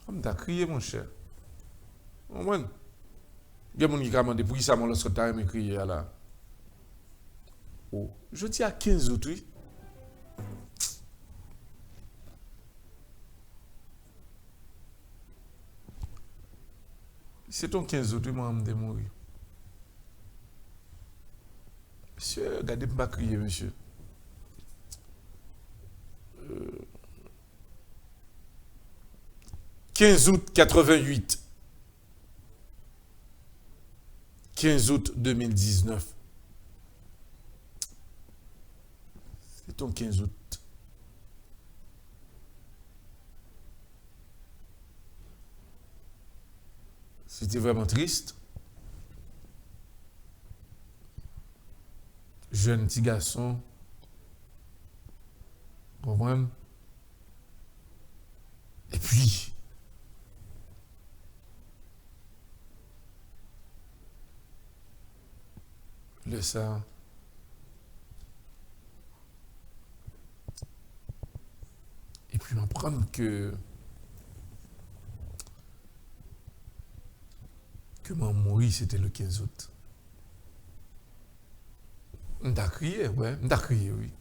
On t'a crié, mon cher. On va. Il y a des gens qui ont demandé pour qui ça m'a laissé me crier là. Oh, je dis à 15 août, oui. C'est ton 15 août, moi, je vais mourir. Monsieur, regardez, pas crier, monsieur. 15 août 88. 15 août 2019. C'est ton 15 août. C'était vraiment triste. Jeune petit garçon. Comprends? Et puis, le ça. Et puis, m'apprendre que mon mourir, c'était le 15 août. On t'a crié, ouais. On t'a crié, oui.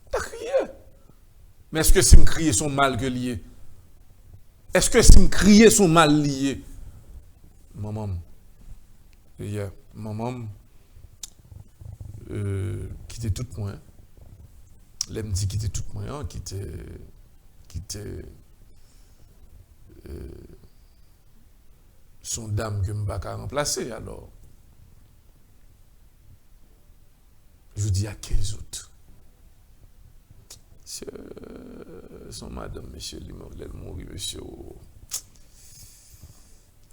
On t'a crié. Mais est-ce que si me crier sont mal que lié? Est-ce que si me crier sont mal liés? Maman, yeah. Maman, qui était toute moins. Elle me dit qu'il était toute moins, qui était son dame que je ne vais pas remplacer. Alors, je dis à 15 août. Son madame, monsieur, il m'a mourir, monsieur.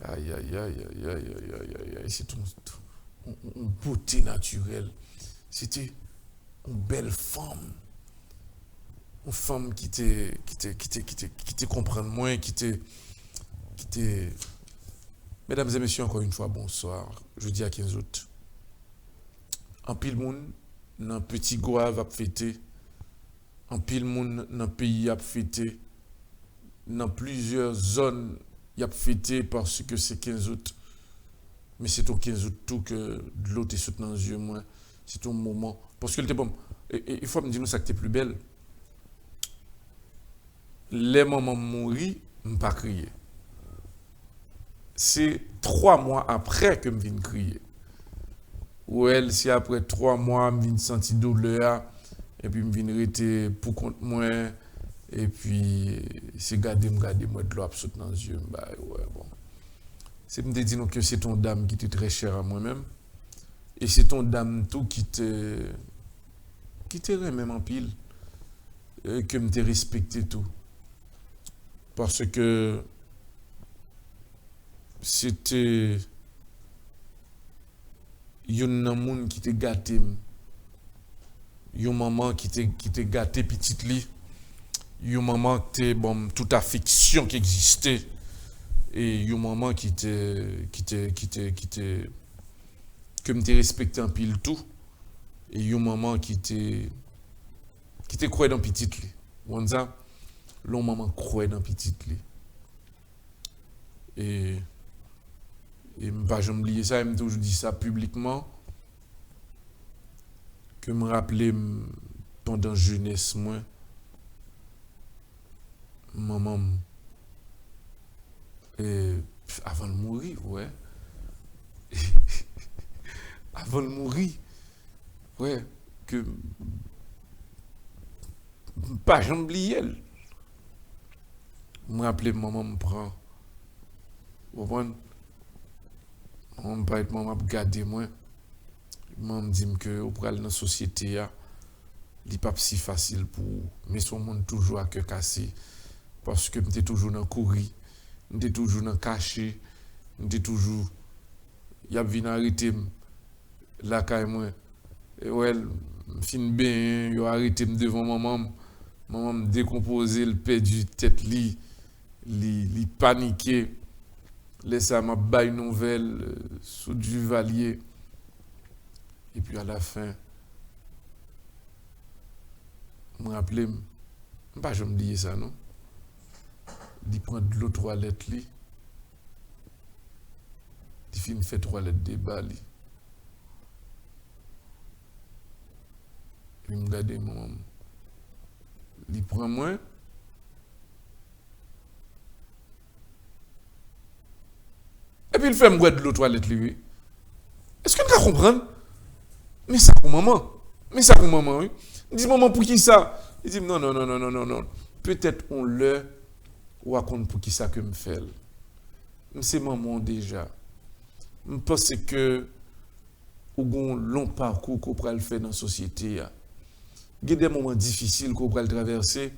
Aïe, aïe, aïe, aïe, aïe, aïe, aïe, aïe, c'est une beauté naturelle. C'était une belle femme. Une femme qui te comprend moins, qui te. Mesdames et messieurs, encore une fois, bonsoir. Jeudi à 15 août. En pile monde, dans petit goa va fêter. En pile monde, dans le pays a fêté. Dans plusieurs zones, il a fêté parce que c'est 15 août. Mais c'est au 15 août tout que de l'eau est soutenu dans les yeux, moi. C'est un moment. Parce que le bon. Et il faut me dire ça que t'es plus belle. Les mamans mourir, je ne pas crier. C'est 3 mois après que je viens crier. Ou elle, c'est après 3 mois, je viens sentir douleur, et puis je viens rester pour compte moi, et puis c'est garder moi de l'eau absolue dans les yeux. Bah, ouais, bon. C'est me dire que c'est ton dame qui était très chère à moi-même, et c'est ton dame tout qui te même en pile, que me te respecté tout. Parce que c'était yon moun qui te gâté, yon maman qui te gâté petite li, yon maman qui te bon toute affection qui existait, et yon maman qui te que me te respecté en pile tout, et yon maman qui te croit dans petite li. On ça, l'on maman croit dans petite li. Et pas jamais oublier ça, je toujours dit ça publiquement, que me rappeler pendant jeunesse moi, maman, avant de mourir, ouais, avant de mourir, ouais, que pas jamais oublier elle. Me rappeler maman me prend, vous comprenez? On peut être maman garder moi. Maman me dit que au pral dans la société a, il pas si facile pour mais son monde toujours à cœur cassé parce que m'était toujours dans courir, m'était toujours dans caché, m'était toujours y a vinn arrêter la caille moi. Et ouais, fin bien, yo arrêté devant maman, maman me décomposer, le perdu tête li paniqué. Laissez m'a bail nouvelle sous du Valier. Et puis à la fin, je me rappelais, pas je me dis ça, non? il prend de l'eau toilette li, il finit fait toilette débat li. Il me regarde maman. Il prend moi. Et puis il fait me de l'eau toilette lui. Est-ce que tu comprends? Mais ça pour maman. Mais ça pour maman, oui. Il dit maman pour qui ça? Il dit non non non non non non non. Peut-être on le ou raconte pour qui ça que me fait. C'est maman déjà. Je pense que ou gon long parcours qu'on peut le faire dans la société. Il y a des moments difficiles qu'on peut le traverser.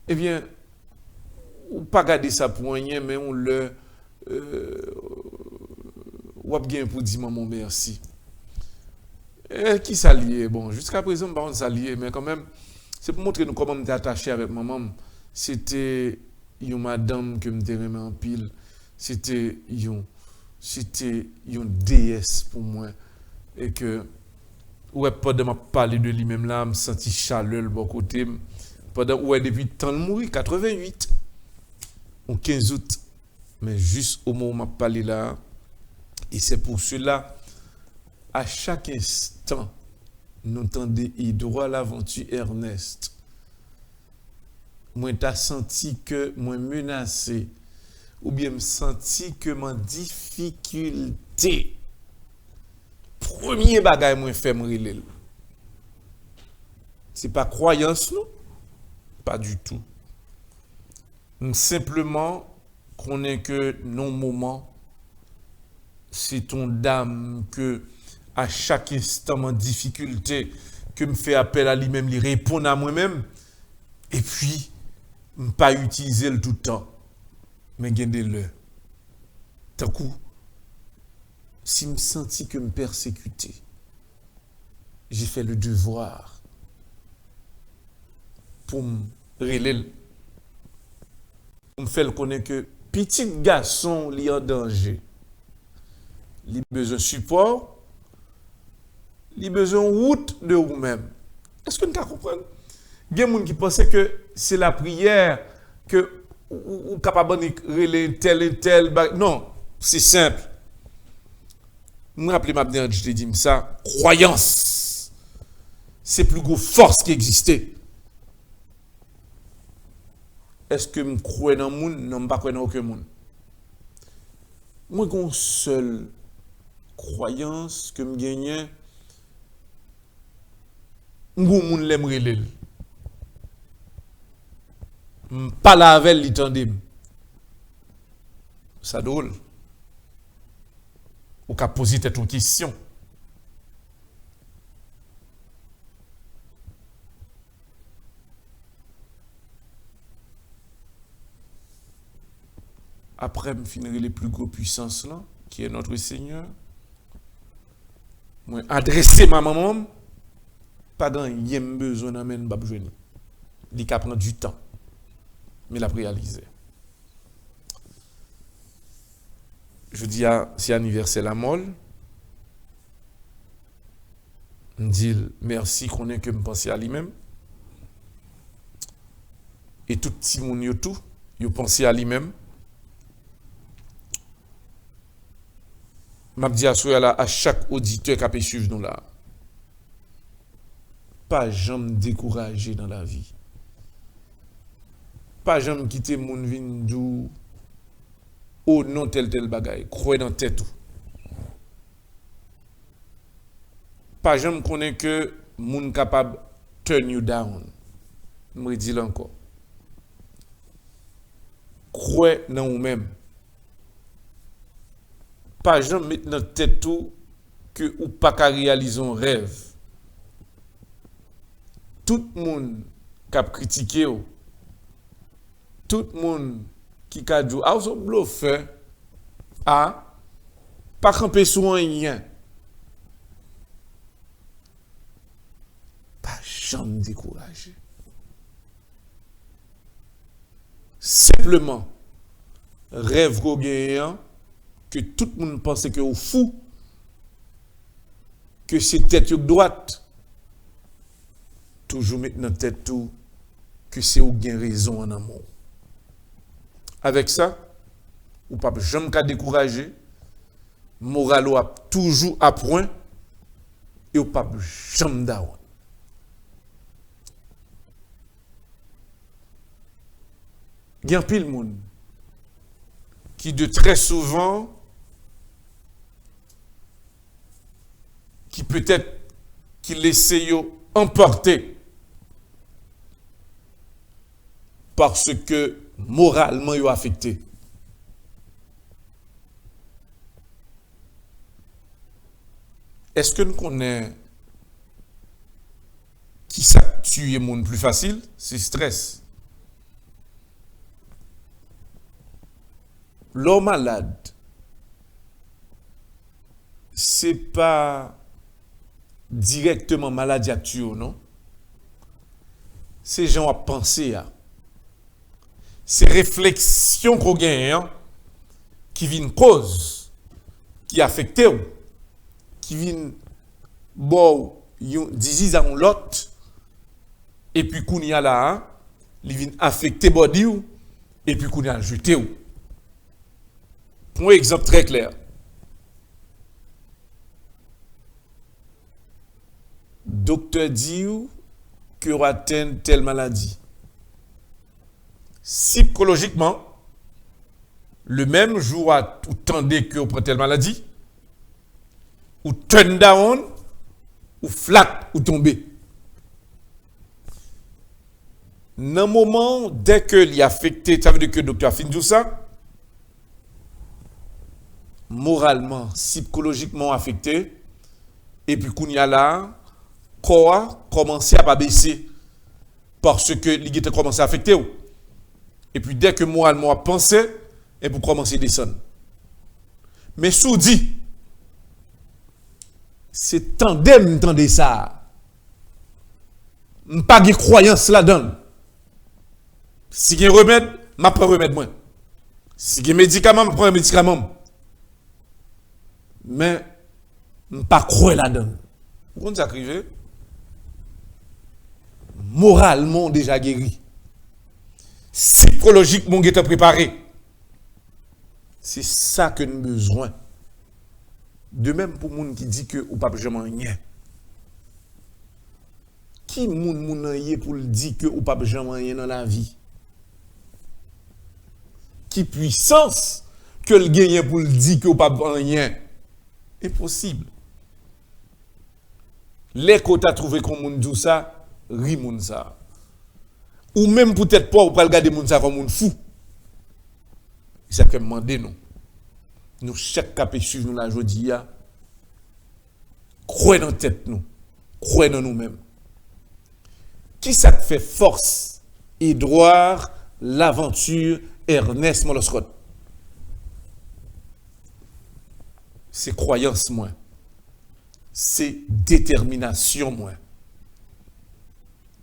Eh bien, ou pas garder ça pour rien, mais on le ou bien pour dire maman merci. Et qui s'allie? Bon, jusqu'à présent, on ne s'allie, mais quand même, c'est pour montrer nous comment on était attaché avec maman. C'était une madame que me remis en pile. C'était une déesse pour moi. Et que, ouais, pendant m'a parlé de lui-même là, me senti chaleur le bon côté. Pendant, ouais, depuis le temps de mourir, 88, au 15 août. Mais juste au moment où m'a parlé là, et c'est pour cela, à chaque instant, nous entendons droit l'aventure Ernest. Moi, t'as senti que moi menacé, ou bien me senti que mon difficulté, premier bagage moi fait me relève. C'est pas croyance non, pas du tout. Simplement connaît que non moment c'est ton dame que à chaque instant en difficulté que me fait appel à lui-même, lui répondre à moi-même et puis pas utiliser le tout le temps mais gagner le tant coup si me senti que me persécuter j'ai fait le devoir pour me relayer pour me faire connaître que petit garçon li en danger il a besoin de support, il a besoin de route de vous-même. Est-ce que nous comprenons? Il y a des gens qui pensent que c'est la prière que ou capable de relayer tel et tel. Non, c'est simple. Je me rappelle, je te dis ça, croyance. C'est plus grosse force qui existait. Est-ce que je crois dans le monde? Non, je ne crois pas dans aucun monde. Moi, j'ai une seule croyance que je gagne, moun l'aime relève. Pas la avec l'itandem. Ça drôle. Ou qu'a posé une question. Après, je finirai les plus grosses puissances là, qui est notre Seigneur. Moi, adresser ma maman, pas grand yem besoin d'amène babjweni. Il a prend du temps, mais il a réalisé. Je dis c'est anniversaire la molle. Je dis merci qu'on ait que me penser à lui-même. Et tout petit monde yo tout, yo penser à lui-même. M'a dit à chaque auditeur qui a pu suivre nous là. Pas jamais décourager dans la vie. Pas jamais quitter mon vin dou oh non tel bagaille, croire dans tête tout. Pas jamais connaître que moun capable turn you down. Me dit encore. Croire dans vous-même. Pas jamais mettre dans tête tout que ou pas qu'à réaliser un rêve. Tout le monde qui a critiqué, tout le monde qui a dit, ah, vous bluffez, ah, pas camper sur rien. Pas jamais décourager. Simplement, rêve qu'on gagne, que tout le monde pense que vous fou, que c'est tête droite. Toujours mettre dans tête tout que c'est ou gain raison en amour. avec ça, ou pas jamais qu'à décourager, moral ou toujours à point, et ou pas jamais down. Il y a pile monde qui de très souvent, qui peut-être qui laisse emporter parce que moralement ils sont affectés. Est-ce que nous connaissons qui ça tue le monde plus facile? C'est stress. L'homme malade, c'est pas directement maladie à tuer, non? C'est gens à penser à. C'est réflexion qu'on gagne qui viennent cause, qui affectent, qui viennent bon, disease à l'autre, et puis qu'on y a là, ils viennent affecter body et puis qu'on y a jeté. Pour un exemple très clair. Docteur dit que vous atteint telle maladie. Psychologiquement, le même jour où vous tendez que vous prenez telle maladie, ou turn down, ou flat, ou tomber. Dans le moment, dès que il est affecté, ça veut dire que le docteur a fini tout ça, moralement, psychologiquement affecté, et puis qu'on y a là, corps commencé à pas baisser parce que il était commencé à affecter. Et puis dès que moralement a pensé, et pour commencer à descendre. Mais sous dit, c'est tandem tendez ça. Pas de croyance là-dedans. Si il y a un remède, je prends un remède moins. Si il y a un médicament, je prends un médicament. Mais je ne pas croire là-dedans. Vous comprenez ça arrive? Moralement déjà guéri. Psychologiquement déjà préparé. C'est ça que nous avons besoin. De même pour les gens qui disent que ou pas jamais rien. Qui moun yé pour dire que ou pas jamais rien dans la vie? Qui puissance que le gagne pour dire que ou pas rien? Impossible. Les côtés trouvé qu'on moun dit ça, ri moun ça. Ou même peut-être pas ou pas regarder moun ça comme moun fou. C'est que demander nous. Nous chaque cap suivre nous la jodi a. Croyez dans tête nous. Croyez dans nous-mêmes. Qui ça fait force Édouard l'aventure Ernest Moloscott? C'est croyance moins. C'est détermination moins.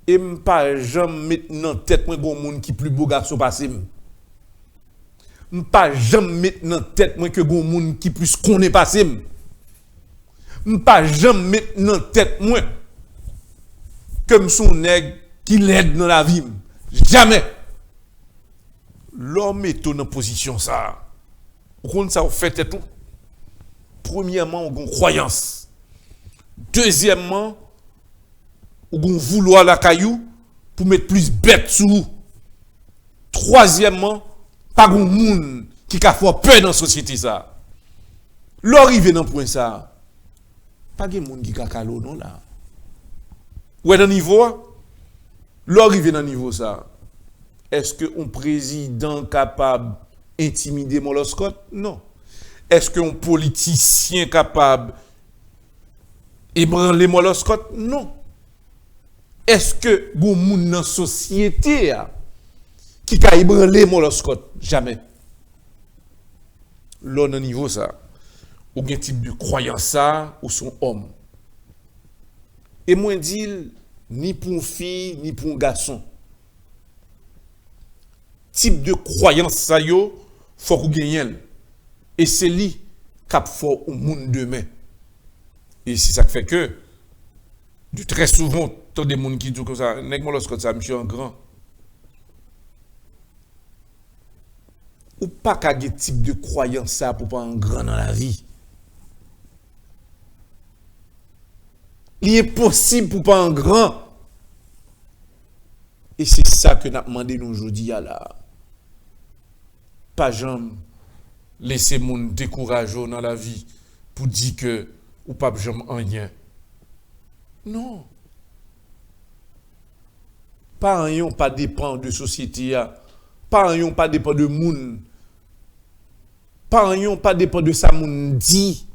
Et m'pas jamais mettre dans tête moi gon monde qui plus beau garçon passé. M'pas jamais mettre dans tête moi que gon monde qui plus connaît passé. M'pas jamais mettre dans tête moi comme son nègre qui l'aide dans la vie. Jamais. L'homme est en position ça. Vous comprenez ça, vous faites tout. Premièrement, on a une croyance. Deuxièmement, on a vouloir la caillou pour mettre plus bête sous vous. Troisièmement, pas de monde qui a fait peur dans la société ça. L'arrivée dans point ça, pas de monde qui a calo non là. Ou est dans niveau, l'arrivée dans niveau ça. Est-ce que un président capable d'intimider Moloscott? Non. Est-ce qu'un politicien capable d'ébranler Moloscott? Non. Est-ce que bon monde dans la société qui a ébranlé Moloscott? Jamais. Là, dans niveau ça, ou un type de croyance ça, ou son homme. Et moi, dis ni pour une fille, ni pour un garçon. Type de croyance ça yo, faut qu'on gagne. Et c'est lui qui a fait au monde demain. Et c'est ça qui fait que, de très souvent, tant des gens qui disent comme ça, nèg Moloscott ça, monsieur en grand. ou pas qu'à quel type de croyance ça pour pas en grand dans la vie. Il est possible pour pas en grand. Et c'est ça que n'a demandé nous aujourd'hui là. Pas jamais laisser moun décourager dans la vie pour dire que ou pas jamais en rien. Non. Pas rien pas dépend de société, pas rien pas dépend de moun, pas rien pas dépend de ça moun dit,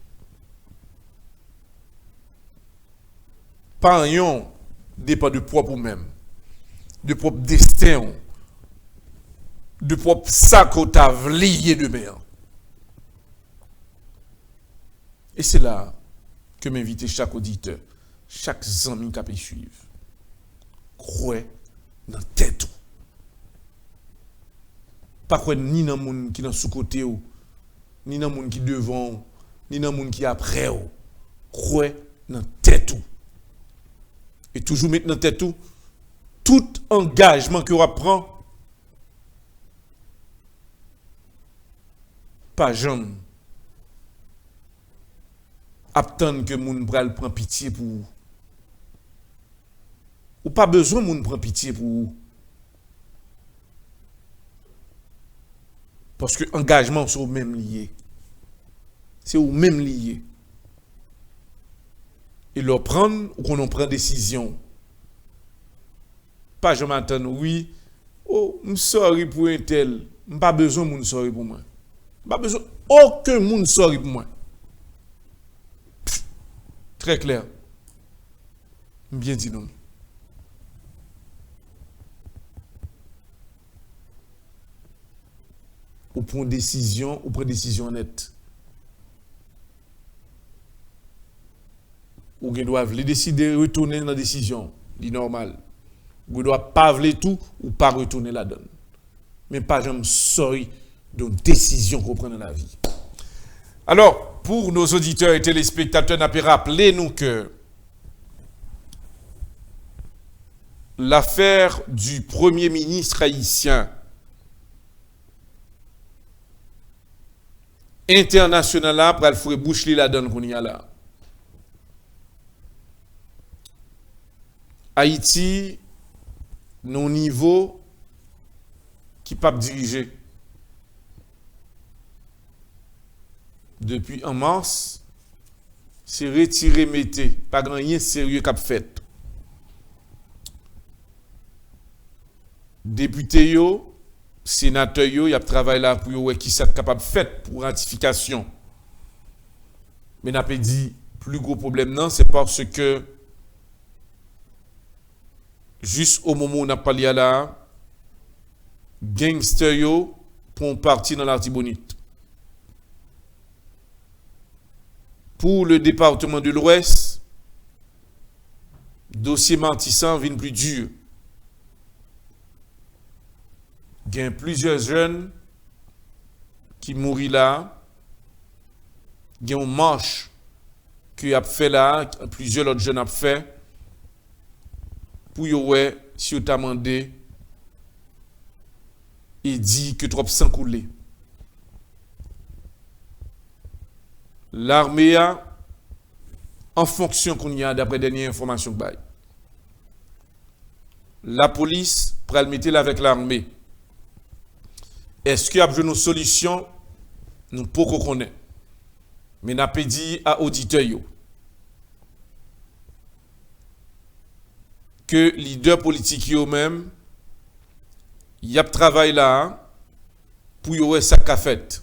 pas rien dépend de propre même, de propre destin, de propre ça qu'on t'a lié de mer. Et c'est là que m'invite chaque auditeur, chaque ami qui peut suivre, croire dans tête. Pas quoi ni dans monde qui dans sous côté ou, ni dans monde qui devant, ni dans monde qui après ou. Croire dans tête. Et toujours mettre dans tête tout engagement que on prend pas jamais attendre que moun pral prend pitié pour vous. Ou pas besoin moun prend pitié pour vous. Parce que engagement c'est au même lié. C'est au même lié. Et leur prendre ou qu'on en prend décision. Pas jamais attendre oui, oh, m'sorry pour un tel, pas besoin moun sorry pour moi. Pas besoin aucun moun sorry pour moi. Très clair. Bien dit non. Ou prend décision nette. Ou gen doivent les décider retourner dans la décision, c'est normal. Ou doit pas vle tout ou pas retourner la donne. Mais pas jamais sorry de décision qu'on prend dans la vie. Alors, pour nos auditeurs et téléspectateurs, n'a pas rappelé nous que l'affaire du Premier ministre haïtien international là, pour le faire bouche la donne qu'on y a là. Haïti, non niveau qui pas diriger. Depuis en mars, c'est retiré mété, pas grand rien sérieux qu'a fait. Député yo, sénateur yo, y a travaillé là pour yo qui ça capable fait pour ratification. Mais n'a pas dit plus gros problème non, c'est parce que juste au moment où on a parlé là, gangster yo pour partir dans l'Artibonite. Pour le département de l'Ouest, dossier Martissant vient plus dur. Il y a plusieurs jeunes qui mourent là. Il y a une marche qui a fait là, plusieurs autres jeunes ont fait. Pour y si vous avez demandé, il dit que trop sang coulé. L'armée a, en fonction qu'on y a d'après dernière information que bail. La police pour le mettre avec l'armée. Est-ce qu'il y a une solution? Nous pouvons connaître. Mais n'a pas dit à auditeurs que leader politique eux-mêmes y a travail là pour y avoir ça qu'a fait.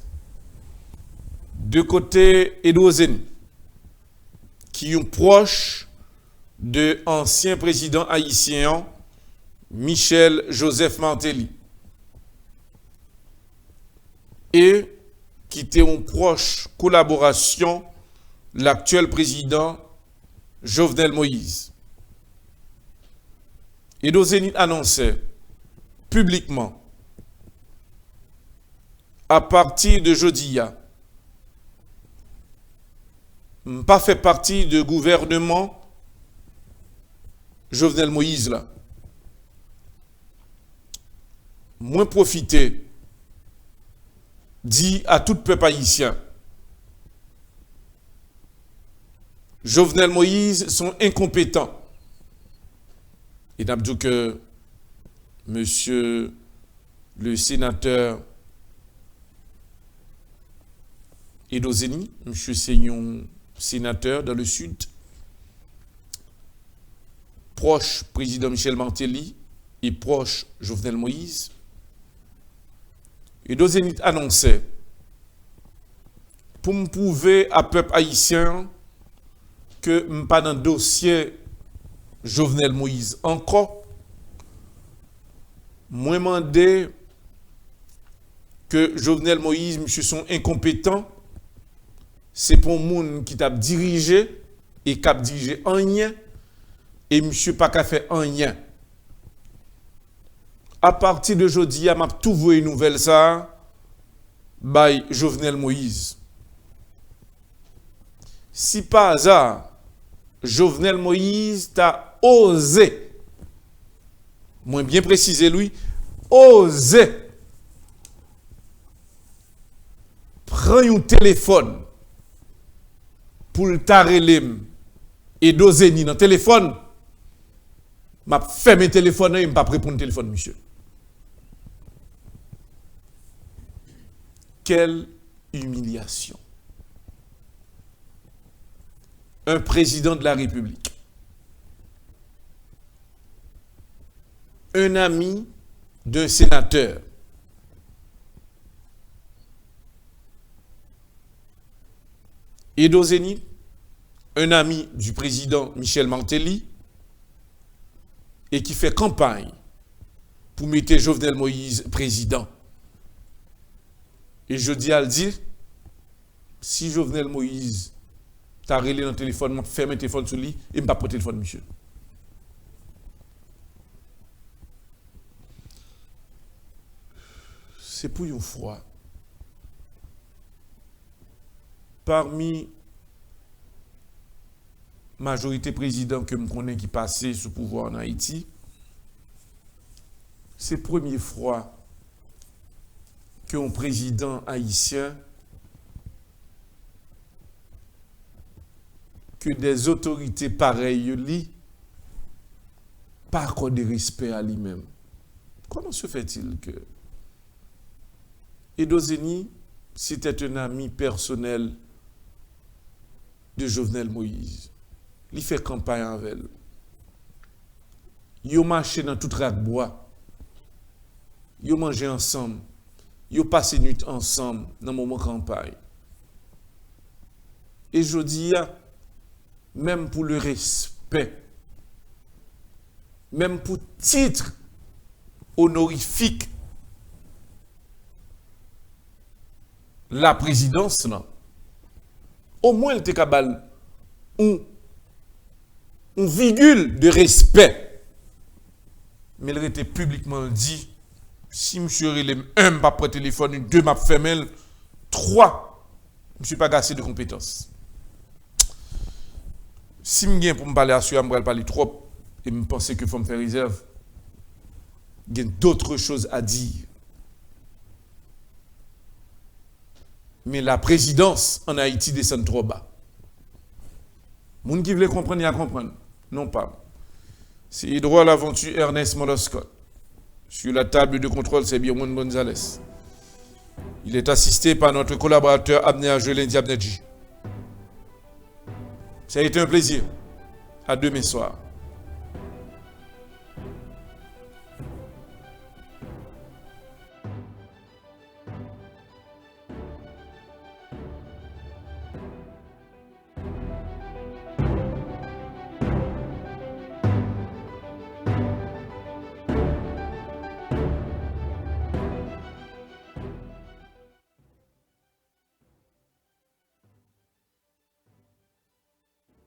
De côté Edouzen, qui est proche de ancien président haïtien Michel Joseph Martelly et qui était en proche collaboration l'actuel président Jovenel Moïse. Edouzen annonçait publiquement à partir de jeudi pas fait partie du gouvernement Jovenel Moïse là. Moins profiter dit à tout peuple haïtien, Jovenel Moïse sont incompétents. Et n'a dit que monsieur le sénateur Edozeni, monsieur Seignon, sénateur dans le sud, proche président Michel Martelly et proche Jovenel Moïse, Edozeni annonçait pour me prouver à peuple haïtien que je pas dans le dossier Jovenel Moïse encore, moi demandé que Jovenel Moïse, monsieur, sont incompétents, c'est pour moun qui t'a dirigé et qui a dirigé en rien, et monsieur pas qu'à faire en rien. À partir de jeudi, m'a tout voué une nouvelle ça, by Jovenel Moïse. Si par hasard, Jovenel Moïse t'a osé, moins bien précisé lui, osé prendre un téléphone pour le tarelem et dozeni dans le téléphone, m'a fermé le téléphone et m'a pas répondre au téléphone, monsieur. Quelle humiliation. Un président de la République, un ami d'un sénateur, Edozeni, un ami du président Michel Martelly, et qui fait campagne pour mettre Jovenel Moïse président. Et je dis à le dire, si Jovenel Moïse t'a relé dans le téléphone, m'a fermé le téléphone sur lui et m'a pas le téléphone, monsieur. C'est pour une fois. Parmi majorité président que je connais qui passait sous pouvoir en Haïti, c'est la première fois qu'un président haïtien, que des autorités pareilles lui pas accordé respect à lui-même. Comment se fait-il que Edozeni, c'était un ami personnel de Jovenel Moïse, il fait campagne avec elle. Ils ont marché dans tout rac-bois. Ils ont mangé ensemble. Ils ont passé nuit ensemble dans le moment de campagne. Et je dis, même pour le respect, même pour titre honorifique, la présidence, là, au moins, elle était capable une virgule de respect. Mais elle était publiquement dit, si M. Relem, 1, m'a pas téléphone, 2, m'a fermé, 3, je ne suis pas gassé de compétences. Si je viens pour me parler à ce je vais parler trop, et je pense qu'il faut me faire réserve, il y a d'autres choses à dire. Mais la présidence en Haïti descend trop bas. Les gens qui veulent comprendre, ils comprennent. Non pas. C'est droit à l'aventure Ernest Moloscott. Sur la table de contrôle, c'est Birmoun Gonzalez. Il est assisté par notre collaborateur Abner Jolin Diabnedji. Ça a été un plaisir. À demain soir.